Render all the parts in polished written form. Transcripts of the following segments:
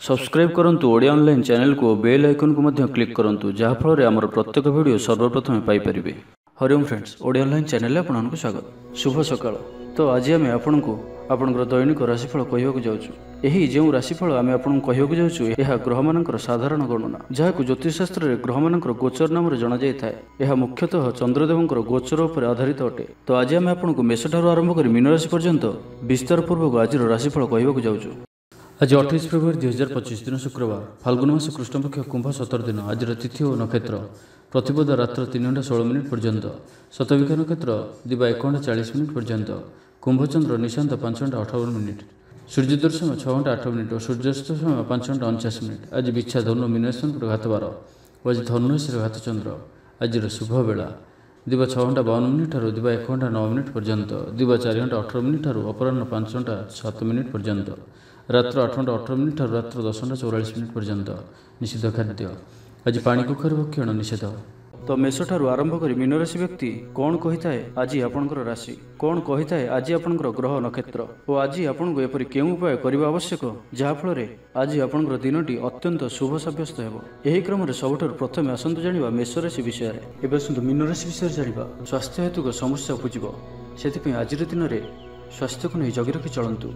Subscribe करंतु Odia online channel को bell icon को मध्य क्लिक करंतु जहाँ फल आमर प्रत्येक वीडियो सर्वप्रथम Piper. Hariom friends, Odia online channel आपको स्वागत। शुभ सकाळ। तो आज आम आपको आपणकर दैनिक राशिफल कहवाक जाऊँ। यही जो राशिफल आम आपको कहवाक जाऊँ यह ग्रह मानकर साधारण गणना जहाँ ज्योतिषशास्त्र में ग्रह मानकर गोचर नाम जना जाए। यह मुख्यतः चंद्रदेवंकर गोचर उपर आधारित अटे। तो आज आम आपको मेष ठारू आरंभ कर मीन राशि पर्यंत विस्तार पूर्वक आज राशिफल कहवाक जाऊँ। आज 28 फेब्रुआरी 2025 दिन शुक्रवार, फाल्गुन मास कृष्णपक्ष कुंभ 17 दिन। आज तिथि और नक्षत्र प्रतिपदा रात्र 3:16 पर्यंत, शतभिषा नक्षत्र दिवा 1:40 पर्यंत, कुंभचंद्र निशांत 5:58, सूर्योदय 6:08 और सूर्यास्त 5:49। आज बिच्छा धनु मीनराशि घातबार और आज धनुराशि घातचंद्र। आज शुभ बेला दिवा 6:52 और दिवा 1:09 पर्यंत, दिवा 4:18 अपराह्न 5:07 पर्यंत, रात्र 8:18 और रात्र 10:44 पर्यंत। निषिद्ध खाद्य आज पानी कखारु भक्षण निषेध। तो मेष ठारू आरंभ कर मीन राशि व्यक्ति कौन कही थाए आज आपणकर राशि कौन कही थाए आज आपणकर ग्रह नक्षत्र और आज आपको एपरि केउं उपाय करबा आवश्यक जहाँ फल आज आपणकर दिनटी अत्यंत शुभ सब्यस्त हेबो। एही क्रम रे सबठारु प्रथमे आसंतु जानिबा मेष राशि विषय रे। एबे आसंतु मीन राशि विषय जानिबा। स्वास्थ्य हेतु समस्या उपजिबो, सेति आज दिन में स्वास्थ्य को नहीं जगी रखी चलतु।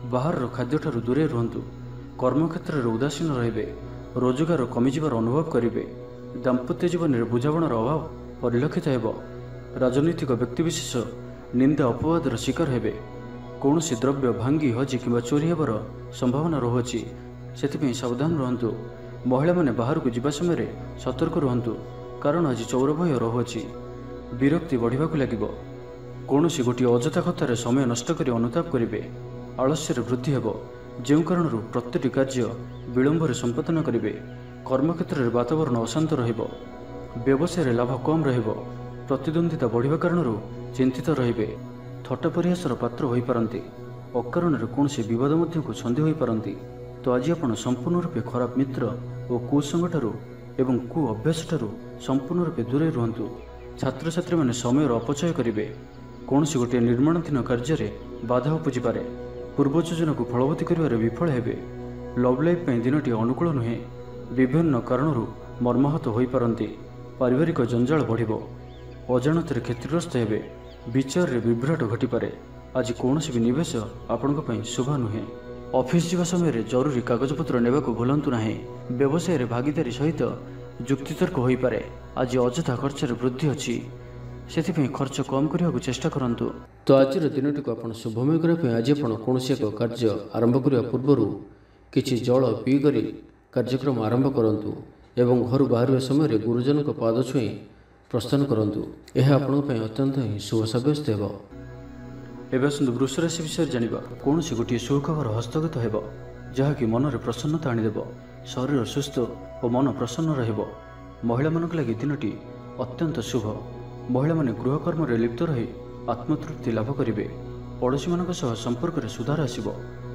बाहर खाद्य ठारू दूरे रुहतु। कर्मक्षेत्र में उदासीन रे, रोजगार कमिजार अनुभव करेंगे। दाम्पत्य जीवन में बुझामणार अभाव परिलक्षित हो। राजनैतिक व्यक्तिविशेष निंदा अपवादर शिकार हेबे। कौन द्रव्य भांगी हजि कि चोरी होबार संभावना रहुछि, से सावधान रुहतु। महिला माने बाहर को जीवा समय सतर्क रुहतु, कारण आज चौर भय रहुछि। विरक्ति बढ़िबा लागिबो। कौन गोटे अजथा कथार समय नष्ट कर अनुताप करेंगे। आलस्यर वृद्धि हेब, जो कारण प्रत्येक कार्य विलंबर संपादन करेंगे। कर्मक्षेत्र में वातावरण अशांत रहिबो। व्यवसाय लाभ कम रहिबो। प्रतिद्वंदिता बढ़िबा कारण चिंतित रहिबे। थट्टा परिहासर पात्र होई पारंती। अकारण कौन विवाद मध्य को छंदी होई पारंती। तो आज आपण संपूर्ण रूपे खराब मित्र और कुसंग ठारू एवं कु अभ्यास ठारू संपूर्ण रूपे दूरे रुहतु। छात्र छात्री माने समय अपचय करेंगे। कौन गोटे निर्माणाधीन कार्य बाधा उपजी पारे। पूर्व योजना को फलवती कर विफल हेबे। लव लाइफ दिनटी अनुकूल नुहे। विभिन्न कारणरू मर्माहत हो पारंती। पारिवारिक जंजाल बढ़िबो। अजाणत क्षतिग्रस्त हेबे। विचार रे विभ्राट घटिपारे। आज कौन भी निवेश आपणक पई शुभ नुहे। ऑफिस जीवा समय जरूरी कागजपत्र नेबा को भूलंतु नाही। व्यवसाय रे भागीदारी सहित जुक्तितर्क होई पारे। आज अजथा खर्च वृद्धि अछि, से खर्च कम करने को चेष्टा करंतु। तो आज दिन को आप शुभमय करने आज आप कौन एक कार्य आरंभ करने पूर्व किसी जल पीकर कार्यक्रम आरंभ करंतु एवं घर बाहर समय गुरुजन को पाद छुई प्रस्थान करंतु। यह आपण अत्यंत ही शुभ सब्यस्त हेब। एवं आसतु वृष राशि विषय जानिबा। कौन गोटे सुखबर हस्तगत हेब, जहाँकि मन में प्रसन्नता आनीदेव। शरीर सुस्थ और मन प्रसन्न रहिबो। महिला मानक लागि दिनटी अत्यंत शुभ। महिला माने गृहकर्म रे लिप्त रही आत्मतृप्ति लाभ करेंगे। पड़ोशी मान संपर्क में सुधार आसब।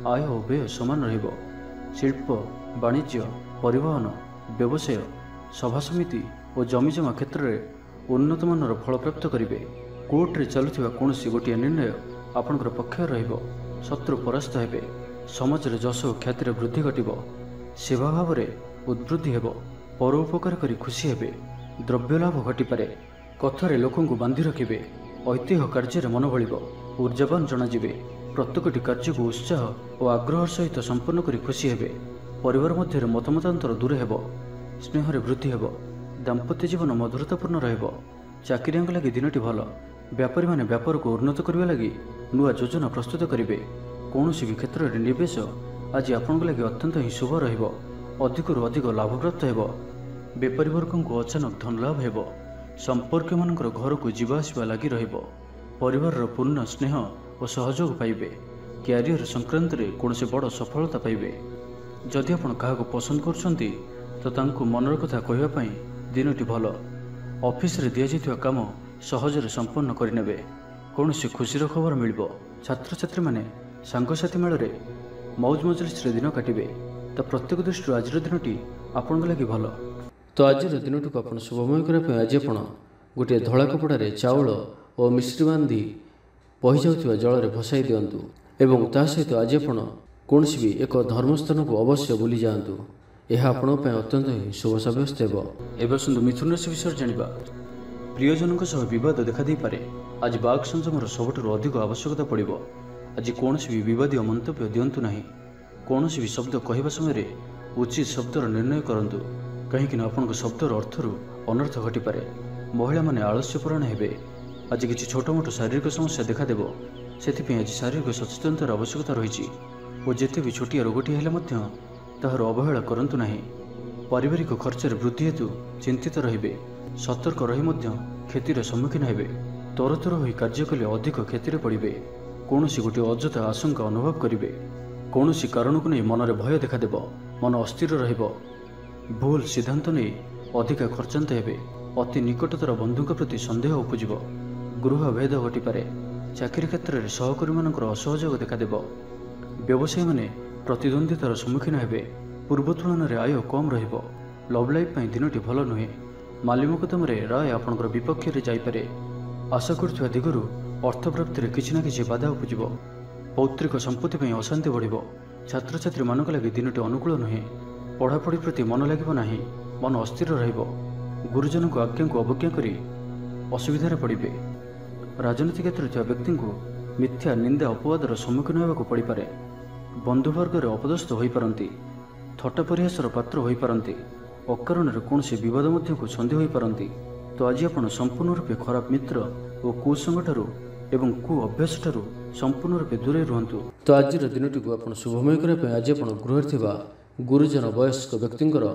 आय और व्यय समान रहिबो। शिल्प वाणिज्य परिवहन व्यवसाय सभा समिति और जमीजमा क्षेत्र में उन्नत मानर फल प्राप्त करेंगे। कोर्ट रे चलुथिबा कौन गोटे निर्णय आपणकर पक्ष रहिबो। शत्रु परास्त हेबे। समाज रे जश और ख्यातिर वृद्धि घटिबो। सेवा भाव में उद्वृद्धि हेबो। परोपकार करी खुशी हेबे। द्रव्य लाभ घटिपारे। कथार लोक बांधि रखिबे। ऐतिह्य कार्य मन भलिबो। ऊर्जावान जनाजिबे। प्रत्येकटी कार्य को उत्साह और आग्रह सहित संपन्न करी खुशी हेबे। परिवार मध्य मतमतांतर दूर हेबो। स्नेह वृद्धि हेबो। दाम्पत्य जीवन मधुरतापूर्ण रहिबो। चाकरियां लगी दिनटी भल। व्यापारी माने व्यापार को उन्नत करने लगी नुआ योजना प्रस्तुत करेंगे। कौन भी क्षेत्र में निवेश आज आपण लगी अत्यंत ही शुभ रहिबो। अधिकरू अधिक लाभ प्राप्त हेबो। व्यापारी वर्ग को अचानक धन लाभ हेबो। संपर्क मानकर घर को जीवा आसवा लगी रहिबो। परिवार पूर्ण स्नेह और सहयोग पाइबे। क्यारियर संक्रांत रे कौन से बड़ सफलता पाइबे। जदि आपण काहाको पसंद करछंती तो तांको मनर कथा कहवा पई दिनटी भल। ऑफिस रे दिया जायतिबा काम सहजरे संपन्न करिनेबे। कौन से खुशीर खबर मिलिबो। छात्र छात्री माने सांगसाथी मेल रे मौज मजलिस रे दिन काटिबे। तो प्रत्येक दृष्टि आज दिनटी आपण लगी भल। तो आज दिन को आप शुभमय करने आज आप गोटे धला कपड़े चाउल और मिश्री बांधि बही जाऊा जल में भसाई दिंतु। एवं ता सहित आज आप କୌଣସି ବି ଏକ ଧର୍ମସ୍ଥାନକୁ ଅବଶ୍ୟ ବୁଲି ଯାଆନ୍ତୁ। ଏହା ଆପଣଙ୍କ ପାଇଁ ଅତ୍ୟନ୍ତ ହିଁ ଶୁଭ ସାବ୍ୟସ୍ତ ହେବ। ଏବେ ଆସନ୍ତୁ ମିଥୁନ ରାଶି ବିଷୟରେ ଜାଣିବା। ପ୍ରିୟଜନଙ୍କ ସହ ବିବାଦ ଦେଖାଦେଇପାରେ। ଆଜି ବାକ୍ ସଂଯମର ସବୁଠାରୁ ଅଧିକ ଆବଶ୍ୟକତା ପଡ଼ିବ। ଆଜି କୌଣସି ବି ବିବାଦୀୟ ମନ୍ତବ୍ୟ ଦିଅନ୍ତୁ ନାହିଁ। କୌଣସି ବି ଶବ୍ଦ କହିବା ସମୟରେ ଉଚିତ ଶବ୍ଦର ନିର୍ଣ୍ଣୟ କରନ୍ତୁ, କାହିଁକିନା ଆପଣଙ୍କ ଶବ୍ଦର ଅର୍ଥରୁ ଅନର୍ଥ ଘଟିପାରେ। ମହିଳାମାନେ ଆଳସ୍ୟପରାୟଣ ହେବେ। ଆଜି କିଛି ଛୋଟମୋଟ ଶାରୀରିକ ସମସ୍ୟା ଦେଖାଦେବ। ସେଥିପାଇଁ ଆଜି ଶାରୀରିକ ସଚେତନତାର ଆବଶ୍ୟକତା ରହିଛି ଓ ଯେତେ ବି ଛୋଟିଆ ରୋଗଟିଏ ହେଲେ ମଧ୍ୟ ତାହାର ଅବହେଳା କରନ୍ତୁ ନାହିଁ। ପାରିବାରିକ ଖର୍ଚ୍ଚରେ ବୃଦ୍ଧି ହେତୁ ଚିନ୍ତିତ ରହିବେ। ସତର୍କ ରହି ମଧ୍ୟ କ୍ଷତିର ସମ୍ମୁଖୀନ ହେବେ। ତରତର ହୋଇ କାର୍ଯ୍ୟ କଲେ ଅଧିକ କ୍ଷତିରେ ପଡ଼ିବେ। କୌଣସି ଗୋଟିଏ ଅଯଥା ଆଶଙ୍କା ଅନୁଭବ କରିବେ। କୌଣସି କାରଣକୁ ନେଇ ମନରେ ଭୟ ଦେଖାଦେବ। ମନ ଅସ୍ଥିର ରହିବ। ଭୁଲ ସିଦ୍ଧାନ୍ତ ନେଇ ଅଧିକା ଖର୍ଚ୍ଚାନ୍ତ ହେବେ। ଅତି ନିକଟତର ବନ୍ଧୁଙ୍କ ପ୍ରତି ସନ୍ଦେହ ଉପୁଜିବ। ଗୃହ ଭେଦ ଘଟିପାରେ। ଚାକିରି କ୍ଷେତ୍ରରେ ସହକର୍ମୀମାନଙ୍କର ଅସହଯୋଗ ଦେଖାଦେବ। ବ୍ୟବସାୟୀମାନେ ପ୍ରତିଦ୍ୱନ୍ଦ୍ୱିତାର ସମ୍ମୁଖୀନ ହେବେ। ପୂର୍ବ ତୁଳନାରେ ଆୟ କମ୍ ରହିବ। ଲଭ୍ ଲାଇଫ୍ ପାଇଁ ଦିନଟି ଭଲ ନୁହେଁ। ମାଲି ମକଦ୍ଦମାରେ ରାୟ ଆପଣଙ୍କର ବିପକ୍ଷରେ ଯାଇପାରେ। ଆଶା କରୁଥିବା ଦିଗରୁ ଅର୍ଥପ୍ରାପ୍ତିରେ କିଛି ନା କିଛି ବାଧା ଉପୁଜିବ। ପୌତ୍ରିକ ସମ୍ପତ୍ତି ପାଇଁ ଅଶାନ୍ତି ବଢ଼ିବ। ଛାତ୍ରଛାତ୍ରୀମାନଙ୍କ ଲାଗି ଦିନଟି ଅନୁକୂଳ ନୁହେଁ। ପଢ଼ାପଢ଼ି ପ୍ରତି ମନ ଲାଗିବ ନାହିଁ। ମନ ଅସ୍ଥିର ରହିବ। ଗୁରୁଜନଙ୍କ ଆଜ୍ଞାକୁ ଅବଜ୍ଞା କରି ଅସୁବିଧାରେ ପଡ଼ିବେ। ରାଜନୀତି କ୍ଷେତ୍ରରେ ଥିବା ବ୍ୟକ୍ତିଙ୍କୁ ମିଥ୍ୟା ନିନ୍ଦା ଅପବାଦର ସମ୍ମୁଖୀନ ହେବାକୁ ପଡ଼ିପାରେ। ବନ୍ଧୁବର୍ଗରେ ଅପଦସ୍ଥ ହୋଇପାରନ୍ତି। ଥଟ୍ଟା ପରିହାସର ପାତ୍ର ହୋଇପାରନ୍ତି। ଅକାରଣରେ କୌଣସି ବିବାଦ ମଧ୍ୟକୁ ଛନ୍ଦି ହୋଇପାରନ୍ତି। ତ ଆଜି ଆପଣ ସମ୍ପୂର୍ଣ୍ଣ ରୂପେ ଖରାପ ମିତ୍ର ଓ କୁସଙ୍ଗଠାରୁ ଏବଂ କୁ ଅଭ୍ୟାସଠାରୁ ସମ୍ପୂର୍ଣ୍ଣ ରୂପେ ଦୂରେଇ ରୁହନ୍ତୁ। ତ ଆଜିର ଦିନଟିକୁ ଆପଣ ଶୁଭମୟ କରିବା ପାଇଁ ଆଜି ଆପଣ ଗୃହରେ ଥିବା ଗୁରୁଜନ ବୟସ୍କ ବ୍ୟକ୍ତିଙ୍କର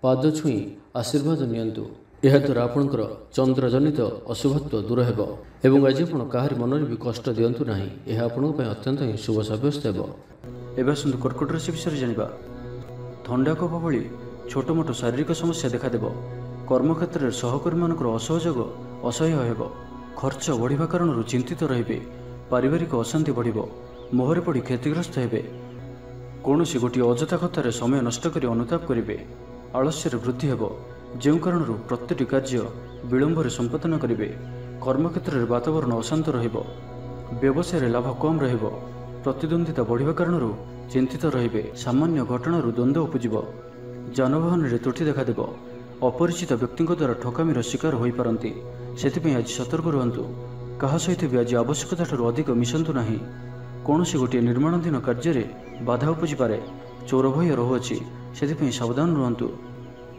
ପାଦ ଛୁଇଁ ଆଶୀର୍ବାଦ ନିଅନ୍ତୁ। ଏହାଦ୍ୱାରା ଆପଣଙ୍କର ଚନ୍ଦ୍ରଜନିତ ଅଶୁଭତ୍ୱ ଦୂର ହେବ ଏବଂ ଆଜି ଆପଣ କାହାରି ମନରେ ବି କଷ୍ଟ ଦିଅନ୍ତୁ ନାହିଁ। ଏହା ଆପଣଙ୍କ ପାଇଁ ଅତ୍ୟନ୍ତ ହିଁ ଶୁଭ ସାବ୍ୟସ୍ତ ହେବ। ଏବେ ଆସନ୍ତୁ କର୍କଟ ରାଶି ବିଷୟରେ ଜାଣିବା। ଥଣ୍ଡା କଫ ଭଳି ଛୋଟମୋଟ ଶାରୀରିକ ସମସ୍ୟା ଦେଖାଦେବ। କର୍ମକ୍ଷେତ୍ରରେ ସହକର୍ମୀମାନଙ୍କର ଅସହଯୋଗ ଅସହ୍ୟ ହେବ। ଖର୍ଚ୍ଚ ବଢ଼ିବା କାରଣରୁ ଚିନ୍ତିତ ରହିବେ। ପାରିବାରିକ ଅଶାନ୍ତି ବଢ଼ିବ। ମୋହରେ ପଡ଼ି କ୍ଷତିଗ୍ରସ୍ତ ହେବେ। କୌଣସି ଗୋଟିଏ ଅଯଥା କଥାରେ ସମୟ ନଷ୍ଟ କରି ଅନୁତାପ କରିବେ। ଆଳସ୍ୟରେ ବୃଦ୍ଧି ହେବ, ଯେଉଁ କାରଣରୁ ପ୍ରତିଟି କାର୍ଯ୍ୟ ବିଳମ୍ବରେ ସମ୍ପାଦନ କରିବେ। କର୍ମକ୍ଷେତ୍ରରେ ବାତାବରଣ ଅଶାନ୍ତ ରହିବ। ବ୍ୟବସାୟରେ ଲାଭ କମ୍ ରହିବ। ପ୍ରତିଦ୍ୱନ୍ଦ୍ୱିତା ବଢ଼ିବା କାରଣରୁ ଚିନ୍ତିତ ରହିବେ। ସାମାନ୍ୟ ଘଟଣାରୁ ଦ୍ୱନ୍ଦ୍ୱ ଉପୁଜିବ। ଯାନବାହନରେ ତ୍ରୁଟି ଦେଖାଦେବ। ଅପରିଚିତ ବ୍ୟକ୍ତିଙ୍କ ଦ୍ୱାରା ଠକାମିର ଶିକାର ହୋଇପାରନ୍ତି। ସେଥିପାଇଁ ଆଜି ସତର୍କ ରୁହନ୍ତୁ। କାହା ସହିତ ବି ଆଜି ଆବଶ୍ୟକତାଠାରୁ ଅଧିକ ମିଶନ୍ତୁ ନାହିଁ। କୌଣସି ଗୋଟିଏ ନିର୍ମାଣାଧୀନ କାର୍ଯ୍ୟରେ ବାଧା ଉପୁଜିପାରେ। ଚୋର ଭୟ ରହୁଅଛି, ସେଥିପାଇଁ ସାବଧାନ ରୁହନ୍ତୁ।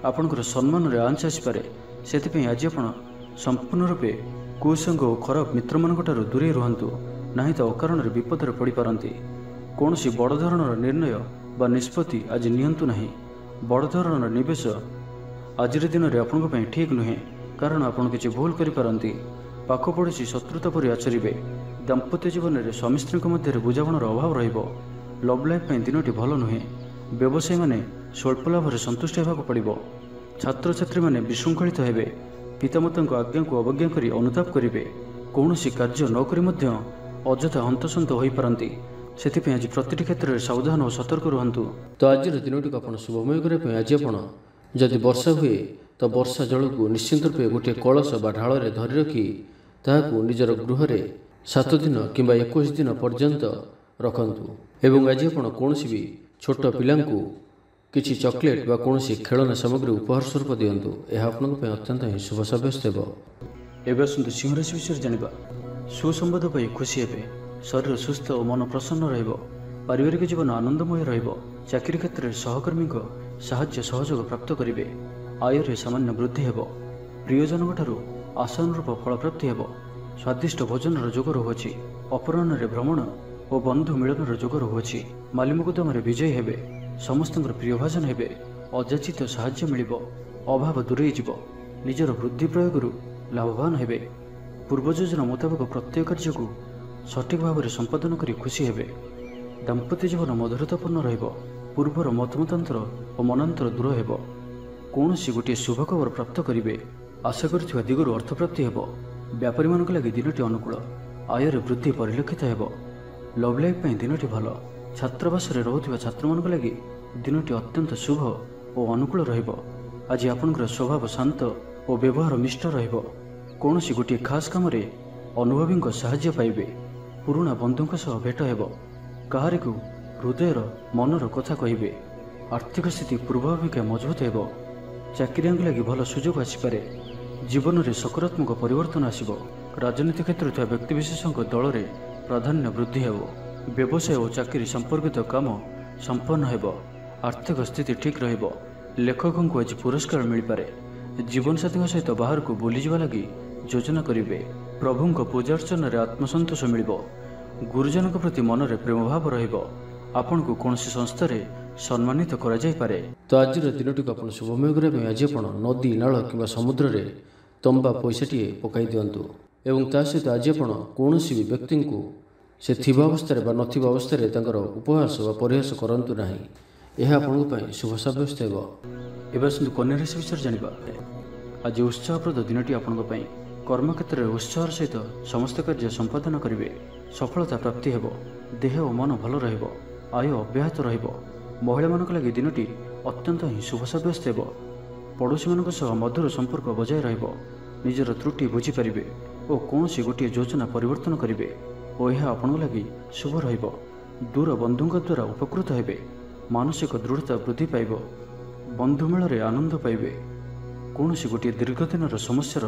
ଆପଣଙ୍କର ସମ୍ମାନରେ ଆଞ୍ଚ ଆସିପାରେ। ସେଥିପାଇଁ ଆଜି ଆପଣ ସମ୍ପୂର୍ଣ୍ଣ ରୂପେ କୁସଙ୍ଗ ଓ ଖରାପ ମିତ୍ରମାନଙ୍କଠାରୁ ଦୂରେଇ ରୁହନ୍ତୁ, ନାହିଁ ତ ଅକାରଣରେ ବିପଦରେ ପଡ଼ିପାରନ୍ତି। କୌଣସି ବଡ଼ ଧରଣର ନିର୍ଣ୍ଣୟ ବା ନିଷ୍ପତ୍ତି ଆଜି ନିଅନ୍ତୁ ନାହିଁ। ବଡ଼ ଧରଣର ନିବେଶ ଆଜିର ଦିନରେ ଆପଣଙ୍କ ପାଇଁ ଠିକ୍ ନୁହେଁ, କାରଣ ଆପଣ କିଛି ଭୁଲ କରିପାରନ୍ତି। ପାଖ ପଡ଼ୋଶୀ ଶତ୍ରୁତା ପରି ଆଚରିବେ। ଦାମ୍ପତ୍ୟ ଜୀବନରେ ସ୍ୱାମୀ ସ୍ତ୍ରୀଙ୍କ ମଧ୍ୟରେ ବୁଝାମଣାର ଅଭାବ ରହିବ। ଲଭ୍ ଲାଇଫ୍ ପାଇଁ ଦିନଟି ଭଲ ନୁହେଁ। ବ୍ୟବସାୟୀମାନେ ସ୍ୱଳ୍ପ ଲାଭରେ ସନ୍ତୁଷ୍ଟ ହେବାକୁ ପଡ଼ିବ। ଛାତ୍ରଛାତ୍ରୀମାନେ ବିଶୃଙ୍ଖଳିତ ହେବେ। ପିତାମାତାଙ୍କ ଆଜ୍ଞାକୁ ଅବଜ୍ଞା କରି ଅନୁତାପ କରିବେ। କୌଣସି କାର୍ଯ୍ୟ ନ କରି ମଧ୍ୟ ଅଯଥା ହନ୍ତସନ୍ତ ହୋଇପାରନ୍ତି। ସେଥିପାଇଁ ଆଜି ପ୍ରତିଟି କ୍ଷେତ୍ରରେ ସାବଧାନ ଓ ସତର୍କ ରୁହନ୍ତୁ। ତ ଆଜିର ଦିନଟିକୁ ଆପଣ ଶୁଭମୟ କରିବା ପାଇଁ ଆଜି ଆପଣ ଯଦି ବର୍ଷା ହୁଏ ତ ବର୍ଷା ଜଳକୁ ନିଶ୍ଚିନ୍ତ ରୂପେ ଗୋଟିଏ କଳସ ବା ଢାଳରେ ଧରି ରଖି ତାହାକୁ ନିଜର ଗୃହରେ 7 ଦିନ କିମ୍ବା 21 ଦିନ ପର୍ଯ୍ୟନ୍ତ ରଖନ୍ତୁ। ଏବଂ ଆଜି ଆପଣ କୌଣସି ବି ଛୋଟ ପିଲାଙ୍କୁ କିଛି ଚକୋଲେଟ୍ ବା କୌଣସି ଖେଳନା ସାମଗ୍ରୀ ଉପହାର ସ୍ୱରୂପ ଦିଅନ୍ତୁ। ଏହା ଆପଣଙ୍କ ପାଇଁ ଅତ୍ୟନ୍ତ ହିଁ ଶୁଭ ସାବ୍ୟସ୍ତ ହେବ। ଏବେ ଆସନ୍ତୁ ସିଂହ ରାଶି ବିଷୟରେ ଜାଣିବା। ସୁସମ୍ବାଦ ପାଇ ଖୁସି ହେବେ। ଶରୀର ସୁସ୍ଥ ଓ ମନ ପ୍ରସନ୍ନ ରହିବ। ପାରିବାରିକ ଜୀବନ ଆନନ୍ଦମୟ ରହିବ। ଚାକିରି କ୍ଷେତ୍ରରେ ସହକର୍ମୀଙ୍କ ସାହାଯ୍ୟ ସହଯୋଗ ପ୍ରାପ୍ତ କରିବେ। ଆୟରେ ସାମାନ୍ୟ ବୃଦ୍ଧି ହେବ। ପ୍ରିୟଜନଙ୍କଠାରୁ ଆଶାନୁରୂପ ଫଳପ୍ରାପ୍ତି ହେବ। ସ୍ୱାଦିଷ୍ଟ ଭୋଜନର ଯୋଗ ରହୁଅଛି। ଅପରାହ୍ନରେ ଭ୍ରମଣ ଓ ବନ୍ଧୁ ମିଳନର ଯୋଗ ରହୁଅଛି। ମାଲି ମକଦ୍ଦମାରେ ବିଜୟୀ ହେବେ। ସମସ୍ତଙ୍କର ପ୍ରିୟଭାଜନ ହେବେ। ଅଯାଚିତ ସାହାଯ୍ୟ ମିଳିବ। ଅଭାବ ଦୂରେଇ ଯିବ। ନିଜର ବୁଦ୍ଧି ପ୍ରୟୋଗରୁ ଲାଭବାନ ହେବେ। ପୂର୍ବ ଯୋଜନା ମୁତାବକ ପ୍ରତ୍ୟେକ କାର୍ଯ୍ୟକୁ ସଠିକ୍ ଭାବରେ ସମ୍ପାଦନ କରି ଖୁସି ହେବେ। ଦାମ୍ପତ୍ୟ ଜୀବନ ମଧୁରତାପୂର୍ଣ୍ଣ ରହିବ। ପୂର୍ବର ମତମତାନ୍ତର ଓ ମନାନ୍ତର ଦୂର ହେବ। କୌଣସି ଗୋଟିଏ ଶୁଭ ଖବର ପ୍ରାପ୍ତ କରିବେ। ଆଶା କରୁଥିବା ଦିଗରୁ ଅର୍ଥପ୍ରାପ୍ତି ହେବ। ବ୍ୟାପାରୀମାନଙ୍କ ଲାଗି ଦିନଟି ଅନୁକୂଳ। ଆୟରେ ବୃଦ୍ଧି ପରିଲକ୍ଷିତ ହେବ। ଲଭ୍ ଲାଇଫ୍ ପାଇଁ ଦିନଟି ଭଲ। ଛାତ୍ରାବାସରେ ରହୁଥିବା ଛାତ୍ରମାନଙ୍କ ଲାଗି ଦିନଟି ଅତ୍ୟନ୍ତ ଶୁଭ ଓ ଅନୁକୂଳ ରହିବ। ଆଜି ଆପଣଙ୍କର ସ୍ୱଭାବ ଶାନ୍ତ ଓ ବ୍ୟବହାର ମିଷ୍ଟ ରହିବ। କୌଣସି ଗୋଟିଏ ଖାସ୍ କାମରେ ଅନୁଭବୀଙ୍କ ସାହାଯ୍ୟ ପାଇବେ। ପୁରୁଣା ବନ୍ଧୁଙ୍କ ସହ ଭେଟ ହେବ। କାହାରିକୁ ହୃଦୟର ମନର କଥା କହିବେ। ଆର୍ଥିକ ସ୍ଥିତି ପୂର୍ବ ଅପେକ୍ଷା ମଜବୁତ ହେବ। ଚାକିରିଆଙ୍କୁ ଲାଗି ଭଲ ସୁଯୋଗ ଆସିପାରେ। ଜୀବନରେ ସକାରାତ୍ମକ ପରିବର୍ତ୍ତନ ଆସିବ। ରାଜନୀତି କ୍ଷେତ୍ରରେ ଥିବା ବ୍ୟକ୍ତିବିଶେଷଙ୍କ ଦଳରେ ପ୍ରାଧାନ୍ୟ ବୃଦ୍ଧି ହେବ। ବ୍ୟବସାୟ ଓ ଚାକିରି ସମ୍ପର୍କିତ କାମ ସମ୍ପନ୍ନ ହେବ। ଆର୍ଥିକ ସ୍ଥିତି ଠିକ୍ ରହିବ। ଲେଖକଙ୍କୁ ଆଜି ପୁରସ୍କାର ମିଳିପାରେ। ଜୀବନସାଥୀଙ୍କ ସହିତ ବାହାରକୁ ବୁଲିଯିବା ଲାଗି ଯୋଜନା କରିବେ। ପ୍ରଭୁଙ୍କ ପୂଜାର୍ଚ୍ଚନାରେ ଆତ୍ମସନ୍ତୋଷ ମିଳିବ। ଗୁରୁଜନଙ୍କ ପ୍ରତି ମନରେ ପ୍ରେମଭାବ ରହିବ। ଆପଣଙ୍କୁ କୌଣସି ସଂସ୍ଥାରେ ସମ୍ମାନିତ କରାଯାଇପାରେ। ତ ଆଜିର ଦିନଟିକୁ ଆପଣ ଶୁଭମୟ କରିବା ପାଇଁ ଆଜି ଆପଣ ନଦୀ, ନାଳ କିମ୍ବା ସମୁଦ୍ରରେ ତମ୍ବା ପଇସାଟିଏ ପକାଇ ଦିଅନ୍ତୁ। ଏବଂ ତା ସହିତ ଆଜି ଆପଣ କୌଣସି ବି ବ୍ୟକ୍ତିଙ୍କୁ ସେ ଥିବା ଅବସ୍ଥାରେ ବା ନଥିବା ଅବସ୍ଥାରେ ତାଙ୍କର ଉପହାସ ବା ପରିହାସ କରନ୍ତୁ ନାହିଁ। ଏହା ଆପଣଙ୍କ ପାଇଁ ଶୁଭ ସାବ୍ୟସ୍ତ ହେବ। ଏବେ ଆସନ୍ତୁ କନ୍ୟା ରାଶି ବିଷୟରେ ଜାଣିବା। ଆଜି ଉତ୍ସାହପ୍ରଦ ଦିନଟି ଆପଣଙ୍କ ପାଇଁ। କର୍ମକ୍ଷେତ୍ରରେ ଉତ୍ସାହର ସହିତ ସମସ୍ତ କାର୍ଯ୍ୟ ସମ୍ପାଦନ କରିବେ। ସଫଳତା ପ୍ରାପ୍ତି ହେବ। ଦେହ ଓ ମନ ଭଲ ରହିବ। ଆୟ ଅବ୍ୟାହତ ରହିବ। ମହିଳାମାନଙ୍କ ଲାଗି ଦିନଟି ଅତ୍ୟନ୍ତ ହିଁ ଶୁଭ ସାବ୍ୟସ୍ତ ହେବ। ପଡ଼ୋଶୀମାନଙ୍କ ସହ ମଧୁର ସମ୍ପର୍କ ବଜାୟ ରହିବ। ନିଜର ତ୍ରୁଟି ବୁଝିପାରିବେ ଓ କୌଣସି ଗୋଟିଏ ଯୋଜନା ପରିବର୍ତ୍ତନ କରିବେ ଓ ଏହା ଆପଣଙ୍କ ଲାଗି ଶୁଭ ରହିବ। ଦୂର ବନ୍ଧୁଙ୍କ ଦ୍ୱାରା ଉପକୃତ ହେବେ। ମାନସିକ ଦୃଢ଼ତା ବୃଦ୍ଧି ପାଇବ। ବନ୍ଧୁମେଳରେ ଆନନ୍ଦ ପାଇବେ। କୌଣସି ଗୋଟିଏ ଦୀର୍ଘଦିନର ସମସ୍ୟାର